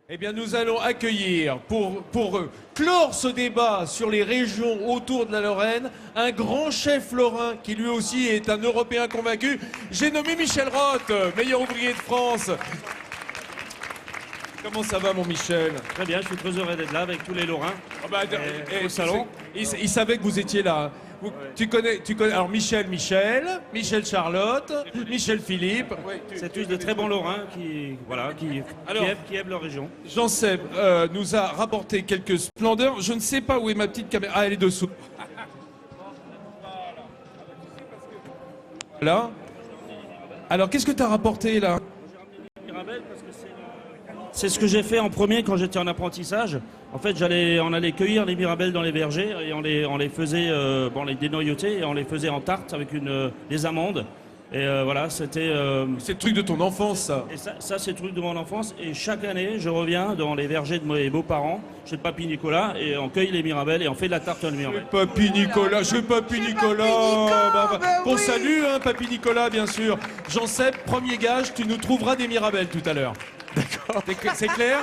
Eh bien, nous allons accueillir, pour clore ce débat sur les régions autour de la Lorraine, un grand chef lorrain qui lui aussi est un Européen convaincu. J'ai nommé Michel Roth, meilleur ouvrier de France. Comment ça va, mon Michel? Très bien, je suis très heureux d'être là avec tous les Lorrains au salon. Il savait que vous étiez là. Ouais. Tu connais alors Michel Charlotte, Michel Philippe. C'est tous de très bons Lorrains qui aiment leur région. Jean-Seb nous a rapporté quelques splendeurs. Je ne sais pas où est ma petite caméra. Ah, elle est dessous. Là. Alors, qu'est-ce que tu as rapporté là? C'est ce que j'ai fait en premier quand j'étais en apprentissage. En fait, on allait cueillir les mirabelles dans les vergers et on les faisait, on les dénoyautait et on les faisait en tarte avec des amandes. Et voilà, c'était... C'est le truc de ton enfance, ça. Et ça c'est le truc de mon enfance. Et chaque année, je reviens dans les vergers de mes beaux-parents, chez Papy Nicolas, et on cueille les mirabelles et on fait de la tarte aux mirabelles. Papy Nicolas, Papy Nicolas. On salue, hein, Papy Nicolas, bien sûr. Jean-Seb, premier gage, tu nous trouveras des mirabelles tout à l'heure. D'accord. C'est clair?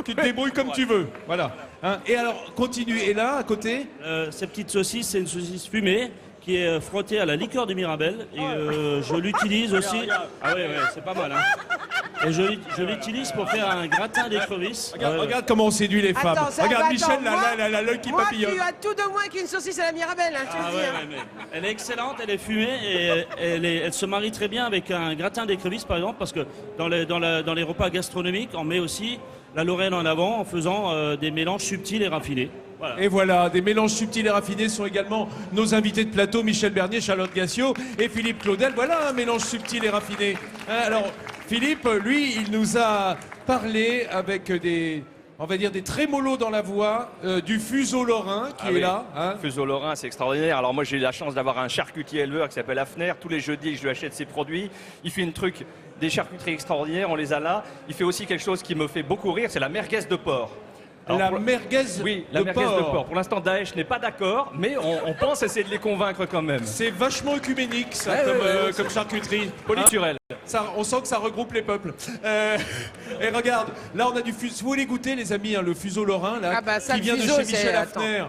Tu te débrouilles comme tu veux. Voilà. Hein, et alors, continue. Et là, à côté? Ces petites saucisses, c'est une saucisse fumée qui est frottée à la liqueur de mirabelle. Et je l'utilise aussi... Ah ouais, c'est pas mal. Hein. Et je l'utilise pour faire un gratin d'écrevisses. Regarde comment on séduit les femmes. Regarde Michel, là, l'œil qui papillonne. Tu as tout de moins qu'une saucisse à la mirabelle, hein, je te le dis. Mais elle est excellente, elle est fumée et elle se marie très bien avec un gratin d'écrevisses, par exemple, parce que dans les repas gastronomiques, on met aussi la Lorraine en avant en faisant des mélanges subtils et raffinés. Voilà. Et voilà, des mélanges subtils et raffinés sont également nos invités de plateau, Michel Bernier, Charlotte Gassiot et Philippe Claudel. Voilà un mélange subtil et raffiné. Alors, Philippe, lui, il nous a parlé avec on va dire des trémolos dans la voix, du fuseau lorrain qui est là. Hein. Fuseau lorrain, c'est extraordinaire. Alors moi, j'ai eu la chance d'avoir un charcutier éleveur qui s'appelle Hafner. Tous les jeudis, je lui achète ses produits. Il fait des charcuteries extraordinaires, on les a là. Il fait aussi quelque chose qui me fait beaucoup rire, c'est la merguez de porc. Alors, merguez de porc. porc. Pour l'instant, Daesh n'est pas d'accord, mais on pense essayer de les convaincre quand même. C'est vachement œcuménique, ça, comme charcuterie. Polyturel. Ça, on sent que ça regroupe les peuples. Et regarde, là, on a du fuseau. Vous voulez goûter, les amis, hein, le fuseau lorrain, là, qui vient de chez Michel Hafner.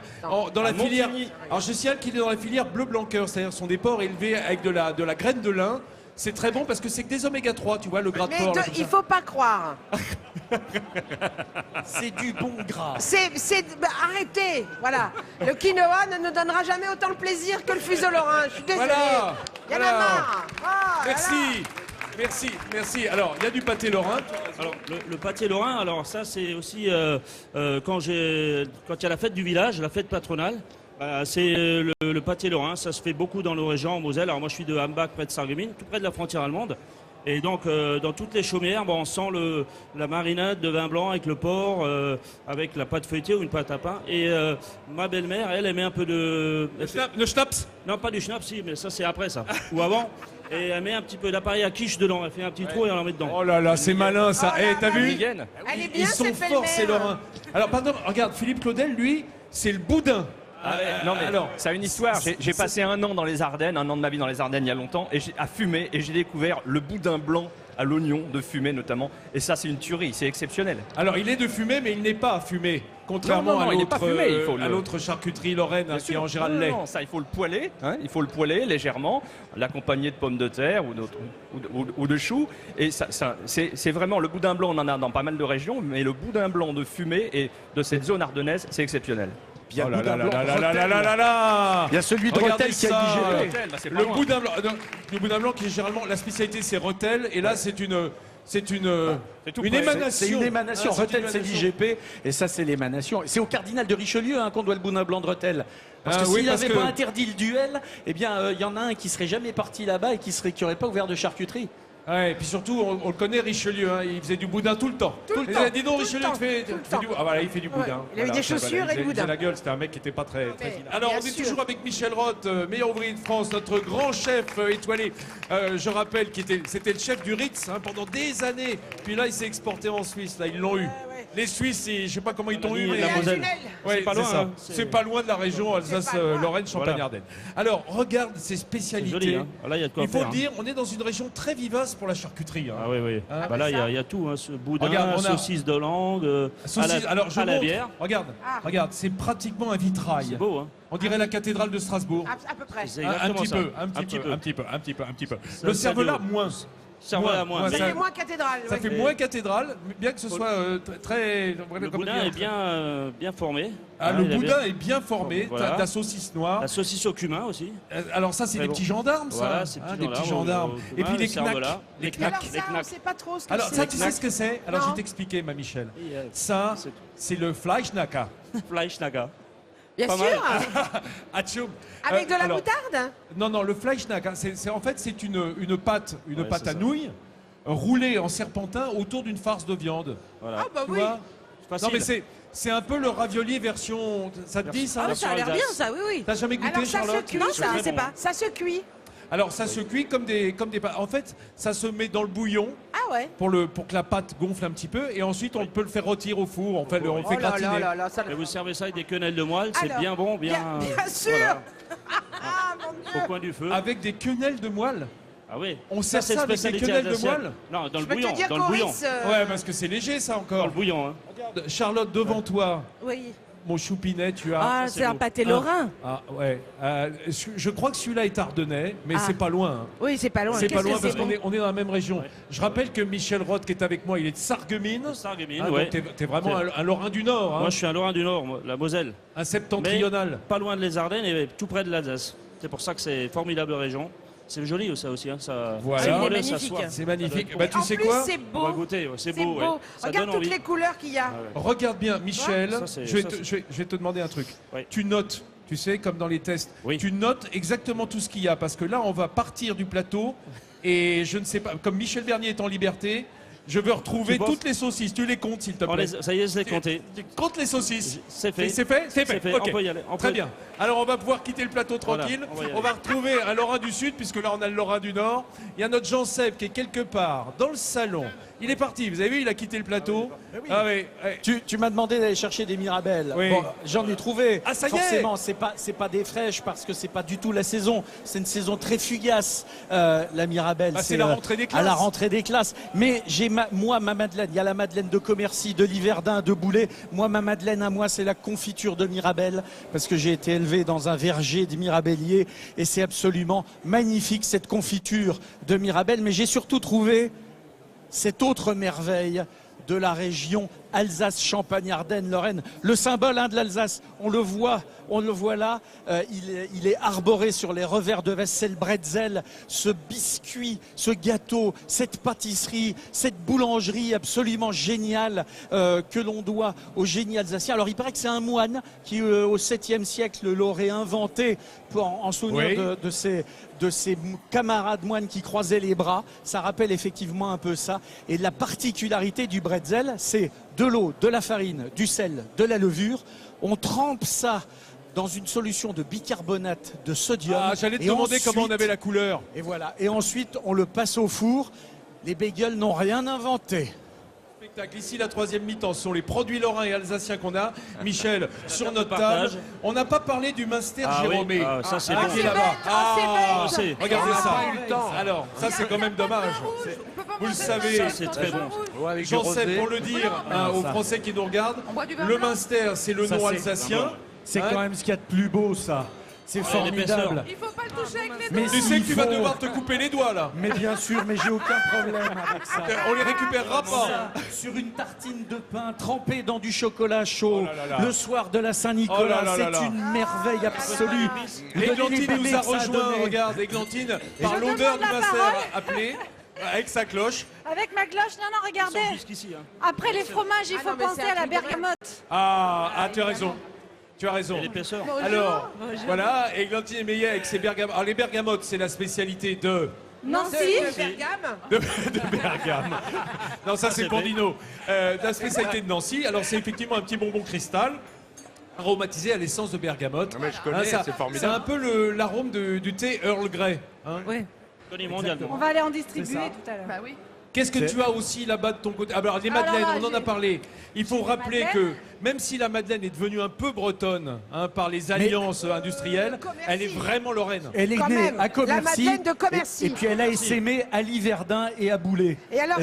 Dans la filière. Alors, je signale qu'il est dans la filière bleu blanc cœur, c'est-à-dire ce sont des porcs élevés avec de la graine de lin. C'est très bon parce que c'est que des oméga 3, tu vois, le gras de porc. Il faut pas croire. C'est du bon gras. Arrêtez, voilà. Le quinoa ne nous donnera jamais autant de plaisir que le fuseau lorrain. Je suis désolée. Voilà. Il y en a marre. Merci. Alors, il y a du pâté lorrain. Alors, le pâté lorrain, alors ça, c'est aussi quand il y a la fête du village, la fête patronale. C'est le pâté lorrain, ça se fait beaucoup dans nos régions en Moselle. Alors moi je suis de Hambach, près de Sarreguemines, tout près de la frontière allemande. Et donc dans toutes les chaumières, on sent la marinade de vin blanc avec le porc, avec la pâte feuilletée ou une pâte à pain. Et ma belle-mère, elle met un peu de... Le schnapps? Non, pas du schnapps, si, mais ça c'est après ça, ou avant. Et elle met un petit peu d'appareil à quiche dedans, elle fait un petit trou et elle en met dedans. Oh là là, c'est malin ça. T'as vu? Elle est bien, Ils sont cette forts ces belle-mère. lorrains. Alors pardon, regarde, Philippe Claudel, lui, c'est le boudin. Non mais alors, ça a une histoire. J'ai passé un an dans les Ardennes, un an de ma vie dans les Ardennes il y a longtemps, à fumer, et j'ai découvert le boudin blanc à l'oignon, de fumée notamment. Et ça, c'est une tuerie, c'est exceptionnel. Alors, il est de fumée, mais il n'est pas fumé. Contrairement à l'autre charcuterie lorraine qui est en général lait. Non, ça, il faut le poêler. Hein, il faut le poêler légèrement, l'accompagner de pommes de terre ou de choux. Et c'est vraiment le boudin blanc, on en a dans pas mal de régions, mais le boudin blanc de fumée et de cette zone ardennaise, c'est exceptionnel. Il y a il y a celui de Rethel qui a digéré. Le boudin blanc qui est généralement la spécialité, c'est Rethel, et là c'est une émanation. C'est une émanation. Rethel, c'est l'IGP, et ça, c'est l'émanation. C'est au cardinal de Richelieu qu'on doit le boudin blanc de Rethel. Parce que s'il n'avait pas interdit le duel, eh bien, il y en a un qui serait jamais parti là-bas et qui n'aurait pas ouvert de charcuterie. Ouais, et puis surtout, on le connaît, Richelieu, hein, il faisait du boudin tout le temps. Dis donc, Richelieu, tu fais du boudin. Ah voilà, il fait du boudin. Il avait des chaussures et du boudin. La gueule, c'était un mec qui n'était pas très fine. Alors, on est toujours avec Michel Roth, meilleur ouvrier de France, notre grand chef étoilé. Je rappelle c'était le chef du Ritz pendant des années. Puis là, il s'est exporté en Suisse, là, ils l'ont eu. Les Suisses, je sais pas comment ils t'ont eu, mais la Moselle. Ouais, C'est pas loin, ça. hein. C'est pas loin de la région Alsace-Lorraine, Champagne-Ardenne. Alors, regarde ces spécialités. Joli, hein. Là, il y a de quoi Il faut faire, le dire, on est dans une région très vivace pour la charcuterie. Ah oui, oui. Ah, Là, il y a tout. Hein. Ce boudin, Regarde, on a- saucisse de langue, Saucisse, alors je à la montre. bière. Regarde, c'est pratiquement un vitrail. C'est beau, hein. On dirait la cathédrale de Strasbourg. À peu près. C'est Un exactement petit ça. peu, un petit peu. Le cervelas, moins. Cervelas, moins. Ça ça- fait moins cathédrale. Ça ouais. fait moins cathédrale, mais bien que ce soit très. Le boudin est bien formé. Ah, Hein, le il a boudin bien- est bien formé, Voilà. t'as de la saucisse noire. La saucisse au cumin aussi. Alors ça, c'est Très des bon. petits gendarmes, ça. Voilà, c'est Des petits gendarmes. au Et cumin, puis les le cervelas, knacks. les Mais knacks. alors Les ça, on knacks. sait pas trop ce que Alors c'est. ça, tu sais ce que c'est? Alors je Non. vais t'expliquer, ma Michel. Et, Ça, c'est- c'est le Fleischnacker. Fleischnacker. Bien pas sûr. Atchoum. Avec de la Alors, moutarde. Non, le Fleischnacker, en fait, c'est une pâte Ouais, à c'est ça. nouilles roulée en serpentin autour d'une farce de viande. Voilà. Ah bah Tu oui. vois? Facile. Non, mais c'est un peu le ravioli version. Ça te dit ça? Ah, ça a l'air bien ça, oui, oui. T'as jamais goûté, Alors ça se Charlotte? cuit, Non, ça, c'est je sais bon. pas. Ça se cuit. Alors ça se cuit comme des pâtes. En fait, ça se met dans le bouillon Ah ouais. pour que la pâte gonfle un petit peu et ensuite on peut le faire rôtir au four. On fait Oh gratiner. là là là, ça. Et vous servez ça avec des quenelles de moelle, c'est Alors, bien bon, bien. Bien sûr. Voilà, Ah mon Dieu. au coin du feu. Avec des quenelles de moelle. Ah oui. On sert c'est ça avec des spécialité quenelles de alsacienne. moelle. Non, dans le Je peux bouillon. te dire Dans le bouillon. Coris, Ouais, parce que c'est léger ça Dans encore. le bouillon. Hein. Regarde, Charlotte, devant toi, Oui. mon choupinet, tu as. Ah, c'est un pâté lorrain. Ah ouais. Je crois que celui-là est ardennais, mais Ah. c'est pas loin. Hein. Oui, c'est pas loin. C'est pas Qu'est-ce loin que parce c'est qu'on bon. on est dans la même région. Ouais. Je rappelle que Michel Roth qui est avec moi, il est de Sarreguemines. Sarreguemines, Ah, ouais. donc t'es vraiment un Lorrain du Nord, hein. Moi, je suis un Lorrain du Nord, moi, la Moselle. Un septentrional. Pas loin de les Ardennes et tout près de l'Alsace. C'est pour ça que c'est une formidable région. C'est joli ça aussi. Hein. Ça, Voilà. ça C'est brûle, magnifique. ça soif. C'est magnifique. Ça Bah, donne tu En sais plus, quoi? c'est On va beau. goûter, ouais, c'est C'est beau. beau. Ouais. Ça Regarde donne toutes envie. les couleurs qu'il y a. Ah ouais. Regarde bien, Michel. Ça, c'est- je vais ça, te- c'est- je vais te demander un truc. Oui. Tu notes, tu sais, comme dans les tests. Oui. Tu notes exactement tout ce qu'il y a parce que là, on va partir du plateau et je ne sais pas, comme Michel Bernier est en liberté, je veux retrouver Tu penses- toutes les saucisses. Tu les comptes, s'il te plaît. Ça y est, je l'ai compté. Tu comptes les saucisses. C'est fait. C'est fait. C'est fait. C'est fait. Ok. On peut y aller. Très bien. Alors on va pouvoir quitter le plateau Voilà, tranquille. on va y aller. On va retrouver un Lorrain du Sud puisque là on a le Lorrain du Nord. Il y a notre Jean-Seb qui est quelque part dans le salon. Il est parti. Vous avez vu, il a quitté le plateau. Ah oui. Tu m'as demandé d'aller chercher des mirabelles. Oui. Bon, j'en ai trouvé. Ah, ça y est. Forcément, c'est pas des fraîches parce que c'est pas du tout la saison. C'est une saison très fugace. La mirabelle, Ah, c'est la rentrée des classes. À la rentrée des classes. Mais j'ai ma madeleine. Il y a la madeleine de Commercy, de Liverdun, de Boulet. Moi, ma madeleine à moi, c'est la confiture de mirabelle parce que j'ai été élevé dans un verger de mirabellier et c'est absolument magnifique cette confiture de mirabelle. Mais j'ai surtout trouvé cette autre merveille de la région Alsace-Champagne-Ardenne-Lorraine. Le symbole de l'Alsace, on le voit là, il est arboré sur les revers de vaisselle bretzel, ce biscuit, ce gâteau, cette pâtisserie, cette boulangerie absolument géniale que l'on doit au génie alsacien. Alors il paraît que c'est un moine qui au 7e siècle l'aurait inventé en souvenir Oui. de ses camarades moines qui croisaient les bras. Ça rappelle effectivement un peu ça. Et la particularité du bretzel, c'est de l'eau, de la farine, du sel, de la levure. On trempe ça dans une solution de bicarbonate de sodium. Ah, j'allais te Et demander ensuite- comment on avait la couleur. Et voilà. Et ensuite, on le passe au four. Les bagels n'ont rien inventé. Spectacle. Ici, la troisième mi-temps, ce sont les produits lorrains et alsaciens qu'on a. Michel, sur notre partage. table. On n'a pas parlé du Munster Ah oui, Jérôme. ah, ça, c'est qui bon. est C'est là-bas. bête, ah, c'est c'est- bête. Regardez Ah, ça. pas eu le temps. Alors, ça c'est quand même dommage. Vous le savez, Ça, c'est très bon. j'en sais pour le dire aux Français qui nous regardent. Le Munster, c'est le Ça, nom c'est- alsacien. C'est Hein quand même ce qu'il y a de plus beau, ça. C'est formidable. Il faut pas le toucher avec les Mais doigts. Tu sais que tu vas faut- devoir te couper les doigts là. Mais bien sûr, mais j'ai aucun problème avec ça. On les récupérera pas. Ça, sur une tartine de pain trempée dans du chocolat chaud, Oh là là là. le soir de la Oh là Saint-Nicolas, là là là. c'est une merveille absolue. Vous donnez les Églantine bébés nous a que ça a rejoint. donné. Regarde, Églantine, par l'odeur du Munster appelé, avec sa cloche. Avec ma cloche, non, regardez. Jusqu'ici. Hein. Après les fromages, il Ah faut non, mais penser c'est un à la truc de bergamote. Ah, tu as raison. Tu as raison. Et l'épaisseur. Alors, voilà, Églantine Meillet avec ses bergamotes. Alors, les bergamotes, c'est la spécialité de Nancy. De Bergame. de Bergame. Non, ça c'est c'est Condino. La spécialité de Nancy, alors c'est effectivement un petit bonbon cristal aromatisé à l'essence de bergamote. Mais je connais, ça- c'est formidable. C'est un peu l'arôme du thé Earl Grey. Hein. Oui. Connu mondialement. On va aller en distribuer C'est ça. tout à l'heure. Bah oui. Qu'est-ce que tu as aussi là-bas de ton côté? Ah, alors, les madeleines, on en a parlé. il faut rappeler que même si la Madeleine est devenue un peu bretonne par les alliances industrielles, elle est vraiment lorraine. Elle est née à Commercy. La Madeleine de Commercy. Et puis elle a essaimé à Liverdun et à Boulay. Et alors,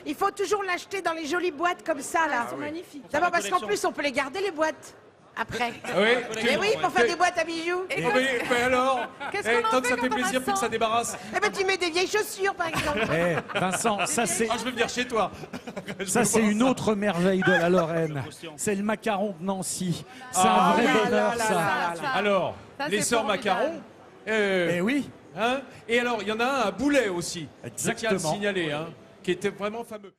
il faut toujours l'acheter dans les jolies boîtes comme ça, là. Elles sont magnifiques. D'abord parce qu'en plus, on peut les garder, les boîtes. Après. Oui, Oui, pour faire des boîtes à bijoux. Mais alors, Qu'est-ce qu'on en tant que fait ça fait quand on plaisir, va puis que ça débarrasse. Eh ben, tu mets des vieilles chaussures, par exemple. Vincent, ça c'est... Ah, je veux venir chez toi. Ça, c'est une autre merveille de la Lorraine. C'est le macaron de Nancy. C'est un vrai bonheur, ça. Alors, Ça, les c'est sœurs formidable. Macaron. Eh oui, Et alors, il y en a un à Boulet aussi. Je tiens à le Exactement. signaler, qui était vraiment fameux.